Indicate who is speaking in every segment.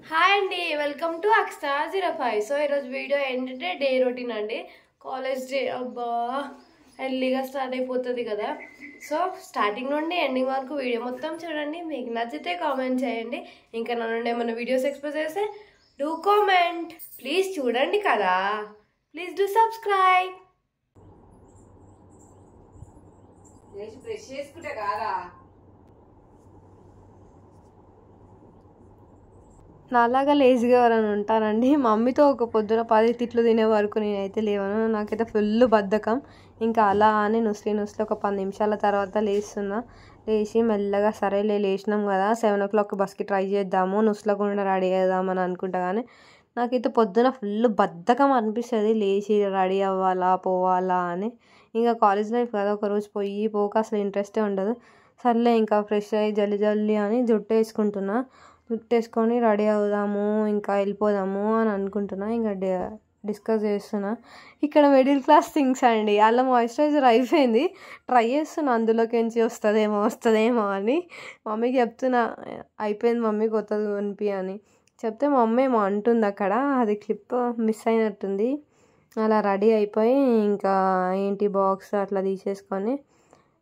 Speaker 1: Hi అండి, welcome to Akstar05. So ఈరోజు video ఏంటంటే డే రొటీన్ అండి. కాలేజ్ డే అబ్బా ఎర్లీగా స్టార్ట్ అయిపోతుంది కదా. సో స్టార్టింగ్ నుండి ఎండింగ్ వరకు వీడియో మొత్తం చూడండి. మీకు నచ్చితే కామెంట్ చేయండి. ఇంకా నా నుండి ఏమైనా వీడియోస్ ఎక్స్పోజ్ చేస్తే డూ కామెంట్. ప్లీజ్ చూడండి కదా, ప్లీజ్ డూ సబ్స్క్రైబ్.
Speaker 2: బ్రష్ చేసుకుంటా కాదా
Speaker 1: నాలాగా లేజీగా ఎవరైనా ఉంటారండి. మమ్మీతో ఒక పొద్దున 10 తిట్లు తినే వరకు నేనైతే లేవను. నాకైతే ఫుల్ బద్ధకం. ఇంకా అలా అని నుస్లి ఒక 10 నిమిషాల తర్వాత లేస్తున్నా. లేచి మెల్లగా సరేలే లేచినాం కదా, 7 o'clock బస్కి ట్రై చేద్దాము, నుస్లకుండా రెడీ చేద్దామని అనుకుంటా. కానీ నాకైతే పొద్దున ఫుల్ బద్ధకం అనిపిస్తుంది, లేచి రెడీ అవ్వాలా పోవాలా అని. ఇంకా కాలేజ్ లైఫ్ కదా, ఒకరోజు పోక అసలు ఇంట్రెస్టే ఉండదు. సర్లే ఇంకా ఫ్రెష్ అయ్యి జల్దీ అని జుట్టు వేసుకొని రెడీ అవుదాము, ఇంకా వెళ్ళిపోదాము అని అనుకుంటున్నా. ఇంకా డిస్కస్ చేస్తున్నా. ఇక్కడ మిడిల్ క్లాస్ థింగ్స్ అండి. అలా మాయిశ్చరైజర్ అయిపోయింది, ట్రై చేస్తున్నా అందులోకించి వస్తుందేమో అని. మమ్మీకి చెప్తున్నా, అయిపోయింది మమ్మీ కొత్తది కొనిపి అని చెప్తే మమ్మీ ఏమో అంటుంది అక్కడ, అది క్లిప్ మిస్ అయినట్టుంది. అలా రెడీ అయిపోయి ఇంకా ఏంటి బాక్స్ అట్లా తీసేసుకొని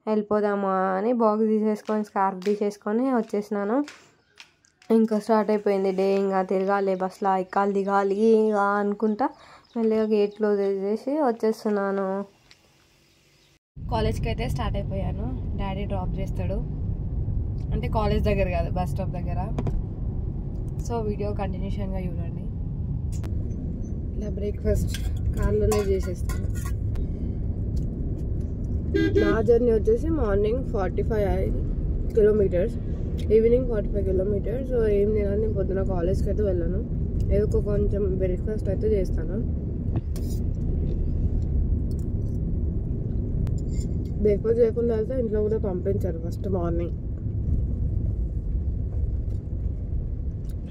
Speaker 1: వెళ్ళిపోదామా అని బాక్స్ తీసేసుకొని స్కార్ఫ్ తీసేసుకొని వచ్చేసినాను. ఇంకా స్టార్ట్ అయిపోయింది డే. ఇంకా తిరగాలి, బస్లో ఎక్కాలి దిగాలి ఇంకా అనుకుంటా మెల్లిగా గేట్ క్లోజ్ చేసి వచ్చేస్తున్నాను. కాలేజ్కి అయితే స్టార్ట్ అయిపోయాను. డాడీ డ్రాప్ చేస్తాడు, అంటే కాలేజ్ దగ్గర కాదు, బస్ స్టాప్ దగ్గర. సో వీడియో కంటిన్యూషన్గా చూడండి.
Speaker 2: ఇలా బ్రేక్ఫాస్ట్ కార్లోనే చేసేస్తాను. నా జర్నీ వచ్చేసి morning 45 kilometers, evening 45 kilometers. So ఏం తినాలి, పొద్దున కాలేజ్కి అయితే వెళ్ళను, ఏదో కొంచెం బ్రేక్ఫాస్ట్ అయితే చేస్తాను. బ్రేక్ఫాస్ట్ చేయకుండా వెళ్తే ఇంట్లో కూడా పంపించారు ఫస్ట్ మార్నింగ్.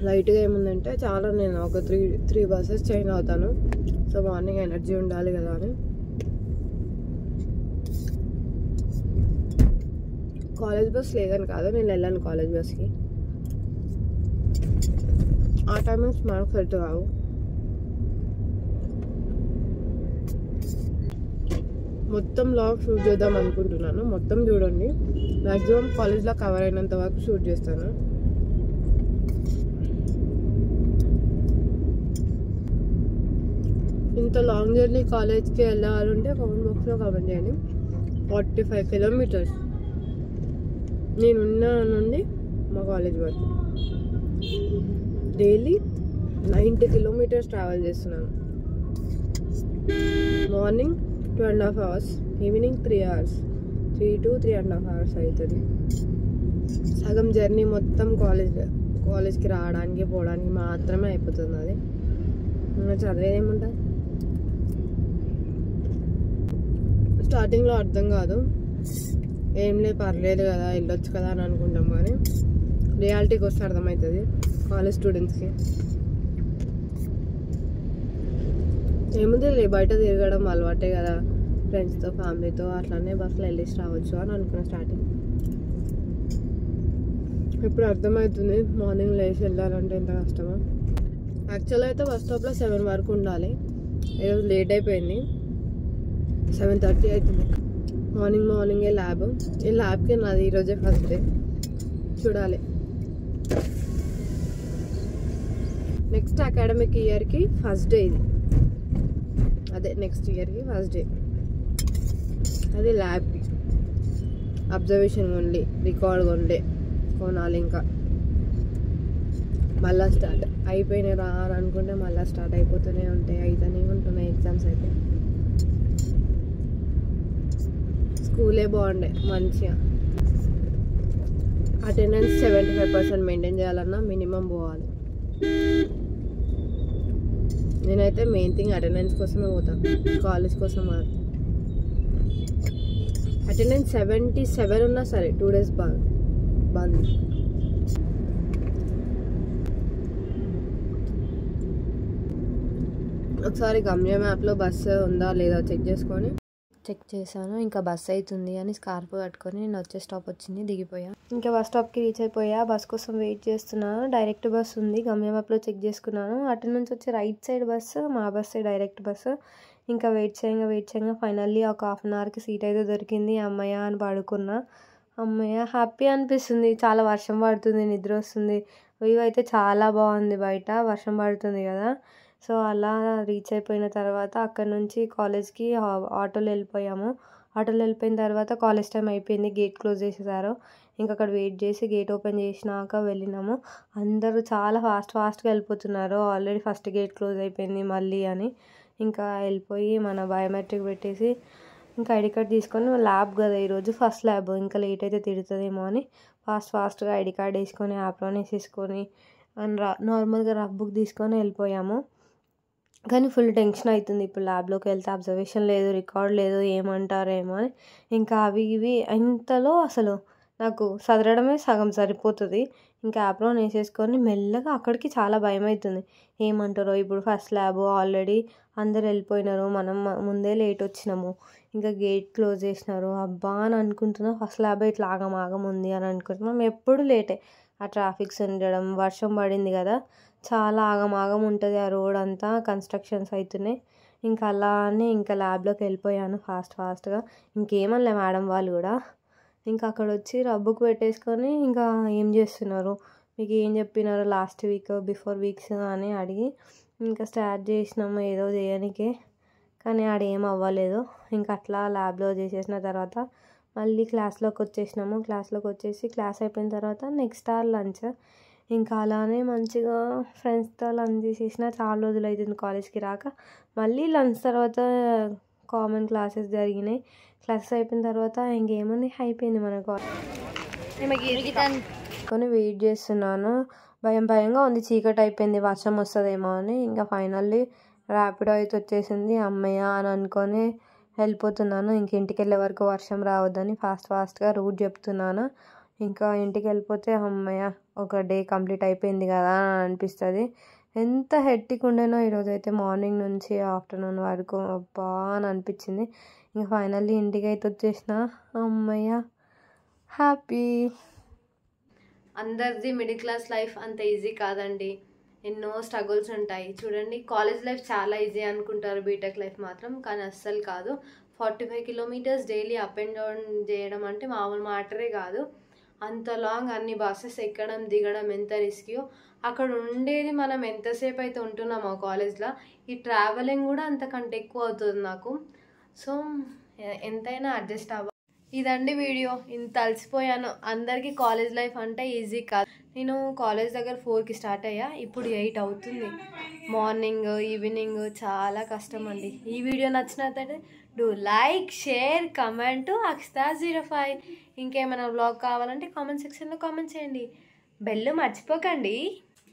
Speaker 2: లైట్గా ఏముందంటే చాలా, నేను ఒక త్రీ బస్సెస్ చేంజ్ అవుతాను. సో మార్నింగ్ ఎనర్జీ ఉండాలి కదా అని. కాలేజ్ బస్ లేదని కాదు, నేను వెళ్ళాను కాలేజ్ బస్కి. ఆ టైమింగ్స్ మనకు సెట్ కావు. మొత్తం లాగ్ షూట్ చేద్దాం అనుకుంటున్నాను. మొత్తం చూడండి, మ్యాక్సిమం కాలేజ్లో కవర్ అయినంత వరకు షూట్ చేస్తాను. ఇంత లాంగ్ జర్నీ కాలేజ్కి వెళ్ళాలంటే కామెంట్ బాక్స్లో కామెంట్ చేయండి. 45 kilometers నేనున్న నుండి మా కాలేజ్ వరకు డైలీ 90 kilometers ట్రావెల్ చేస్తున్నాను. Morning 2.5 hours, evening 3 hours, 3 to 3.5 hours అవుతుంది. సగం జర్నీ మొత్తం కాలేజ్కి రావడానికి పోవడానికి మాత్రమే అయిపోతుంది. అది చదివేదేముంటుంది. స్టార్టింగ్లో అర్థం కాదు, ఏం లేదు పర్లేదు కదా వెళ్ళొచ్చు కదా అని అనుకుంటాం. కానీ రియాలిటీకి వస్తే అర్థమవుతుంది కాలేజ్ స్టూడెంట్స్కి. ఏముంది బయట తిరగడం అలవాటే కదా, ఫ్రెండ్స్తో ఫ్యామిలీతో అట్లానే బస్సులో వెళ్ళేసి రావచ్చు అని అనుకున్నా స్టార్టింగ్. ఇప్పుడు అర్థమవుతుంది మార్నింగ్ లేచి వెళ్ళాలంటే ఎంత కష్టమో. యాక్చువల్గా అయితే బస్ స్టాప్లో 7 వరకు ఉండాలి. ఈరోజు లేట్ అయిపోయింది, 7:30 అవుతుంది. మార్నింగే ల్యాబ్. ఈ ల్యాబ్కి నాది ఈరోజే ఫస్ట్ డే. చూడాలి, నెక్స్ట్ అకాడమిక్ ఇయర్కి ఫస్ట్ డే ఇది. అదే నెక్స్ట్ ఇయర్కి ఫస్ట్ డే. అది ల్యాబ్కి అబ్జర్వేషన్ ఓన్లీ, రికార్డ్ ఓన్లీ కొనాలి. ఇంకా మళ్ళీ స్టార్ట్ అయిపోయినాయి రా అని అనుకుంటే మళ్ళీ స్టార్ట్ అయిపోతూనే ఉంటున్నాయి ఎగ్జామ్స్ అయితే. స్కూలే బాగుండే, మంచిగా అటెండెన్స్ 75% మెయింటైన్ చేయాలన్నా మినిమం పోవాలి. నేనైతే మెయిన్ థింగ్ అటెండెన్స్ కోసమే పోతాను, కాలేజ్ కోసం కాదు. అటెండెన్స్ 77 ఉన్నా సరే 2 days బంద్. ఒకసారి గమ్య మ్యాప్లో బస్సు ఉందా లేదా చెక్ చేసుకొని
Speaker 1: చెక్ చేశాను. ఇంకా బస్ అవుతుంది అని స్కార్ఫ్ కట్టుకొని నేను వచ్చే స్టాప్ వచ్చింది, దిగిపోయా. ఇంకా బస్ స్టాప్కి రీచ్ అయిపోయా. బస్ కోసం వెయిట్ చేస్తున్నాను. డైరెక్ట్ బస్ ఉంది, గమ్యం యాప్లో చెక్ చేసుకున్నాను. అటు నుంచి వచ్చి రైట్ సైడ్ బస్సు, మా బస్సే డైరెక్ట్ బస్సు. ఇంకా వెయిట్ చేయంగా ఫైనల్లీ ఒక 1/2 అవర్కి సీట్ అయితే దొరికింది. అమ్మయ్య అని పడుకున్నా. అమ్మయ్య హ్యాపీ అనిపిస్తుంది. చాలా వర్షం పడుతుంది, నిద్ర వస్తుంది. వ్యూ అయితే చాలా బాగుంది, బయట వర్షం పడుతుంది కదా. సో అలా రీచ్ అయిపోయిన తర్వాత అక్కడ నుంచి కాలేజ్కి ఆటోలో వెళ్ళిపోయాము. ఆటోలో వెళ్ళిపోయిన తర్వాత కాలేజ్ టైం అయిపోయింది, గేట్ క్లోజ్ చేసేసారు. ఇంకా అక్కడ వెయిట్ చేసి గేట్ ఓపెన్ చేసినాక వెళ్ళినాము. అందరూ చాలా ఫాస్ట్గా వెళ్ళిపోతున్నారు. ఆల్రెడీ ఫస్ట్ గేట్ క్లోజ్ అయిపోయింది మళ్ళీ అని. ఇంకా వెళ్ళిపోయి మన బయోమెట్రిక్ పెట్టేసి ఇంకా ఐడి కార్డ్ తీసుకొని, ల్యాబ్ కదా ఈరోజు, ఫస్ట్ ల్యాబ్, ఇంకా లేట్ అయితే తిడుతుందేమో అని ఫాస్ట్గా ఐడి కార్డ్ వేసుకొని యాప్లోనే వేసేసుకొని నార్మల్గా రఫ్ బుక్ తీసుకొని వెళ్ళిపోయాము. కానీ ఫుల్ టెన్షన్ అవుతుంది. ఇప్పుడు ల్యాబ్లోకి వెళ్తే అబ్జర్వేషన్ లేదు, రికార్డ్ లేదు, ఏమంటారేమో అని. ఇంకా అవి ఇవి ఇంతలో అసలు నాకు చదవడమే సగం సరిపోతుంది. ఇంకా యాప్లో వేసేసుకొని మెల్లగా అక్కడికి చాలా భయం అవుతుంది. ఏమంటారో ఇప్పుడు, ఫస్ట్ ల్యాబ్ ఆల్రెడీ అందరు వెళ్ళిపోయినారు, మనం ముందే లేట్ వచ్చినాము, ఇంకా గేట్ క్లోజ్ చేసినారు, అబ్బా అని అనుకుంటున్నాం. ఫస్ట్ ల్యాబ్ ఇట్లా ఆగం ఉంది అని అనుకుంటున్నాం. ఎప్పుడు లేటే, ఆ ట్రాఫిక్స్ ఉండడం, వర్షం పడింది కదా, చాలా ఆగం ఉంటుంది ఆ రోడ్ అంతా, కన్స్ట్రక్షన్స్ అవుతున్నాయి. ఇంకా అలా అని ఇంకా ల్యాబ్లోకి వెళ్ళిపోయాను ఫాస్ట్గా. ఇంకేమనలే మేడం వాళ్ళు కూడా. ఇంకా అక్కడ వచ్చి రబ్బుకు పెట్టేసుకొని, ఇంకా ఏం చేస్తున్నారు, మీకు ఏం చెప్పినారు లాస్ట్ వీక్ బిఫోర్ వీక్స్ అని అడిగి ఇంకా స్టార్ట్ చేసినాము ఏదో చేయడానికి. కానీ ఆడేం అవ్వలేదు. ఇంకా అట్లా ల్యాబ్లో చేసేసిన తర్వాత మళ్ళీ క్లాస్లోకి వచ్చేసినాము. క్లాస్లోకి వచ్చేసి క్లాస్ అయిపోయిన తర్వాత నెక్స్ట్ అవర్ లంచ్. ఇంకా అలానే మంచిగా ఫ్రెండ్స్తో లంచ్ చేసేసిన. చాలా రోజులు అవుతుంది కాలేజ్కి రాక. మళ్ళీ లంచ్ తర్వాత కామన్ క్లాసెస్ జరిగినాయి. క్లాసెస్ అయిపోయిన తర్వాత ఇంకేముంది, అయిపోయింది మన కాలేజ్. వెయిట్ చేస్తున్నాను, భయంగా ఉంది, చీకటి అయిపోయింది, వర్షం వస్తుందేమో అని. ఇంకా ఫైనల్లీ ర్యాపిడో అయితే వచ్చేసింది. అమ్మయ్య అని అనుకొని వెళ్ళిపోతున్నాను. ఇంక ఇంటికి వెళ్ళే వరకు వర్షం రావద్దని ఫాస్ట్గా రూట్ చెప్తున్నాను. ఇంకా ఇంటికి వెళ్ళిపోతే అమ్మయ్య ఒక డే కంప్లీట్ అయిపోయింది కదా అని అనిపిస్తుంది. ఎంత హెక్టిక్ ఉండేనో ఈరోజు అయితే, మార్నింగ్ నుంచి ఆఫ్టర్నూన్ వరకు అబ్బా అని అనిపించింది. ఇంకా ఫైనల్లీ ఇంటికి అయితే వచ్చేసిన. అమ్మయ్య హ్యాపీ. అందరిది మిడిల్ క్లాస్ లైఫ్ అంత ఈజీ కాదండి, ఎన్నో స్ట్రగుల్స్ ఉంటాయి. చూడండి, కాలేజ్ లైఫ్ చాలా ఈజీ అనుకుంటారు, బీటెక్ లైఫ్ మాత్రం కానీ అస్సలు కాదు. 45 kilometres daily up and down చేయడం అంటే మామూలు మ్యాటరే కాదు. అంత లాంగ్ అన్ని బస్సెస్ ఎక్కడం దిగడం ఎంత రిస్కీయో. అక్కడ ఉండేది మనం ఎంతసేపు అయితే ఉంటున్నామో కాలేజ్లో, ఈ ట్రావెలింగ్ కూడా అంతకంటే ఎక్కువ అవుతుంది నాకు. సో ఎంతైనా అడ్జస్ట్ అవ్వాలి. ఇదండి వీడియో. ఇంత అలసిపోయాను. అందరికీ కాలేజ్ లైఫ్ అంటే ఈజీ కాదు. నేను కాలేజ్ దగ్గర 4కి స్టార్ట్ అయ్యా, ఇప్పుడు 8 అవుతుంది. మార్నింగ్ ఈవినింగ్ చాలా కష్టం అండి. ఈ వీడియో నచ్చినట్లయితే do like, share, comment Akshita05. ఇంకేమైనా వ్లాగ్ కావాలంటే కామెంట్ సెక్షన్లో కామెంట్ చేయండి. బెల్ మర్చిపోకండి.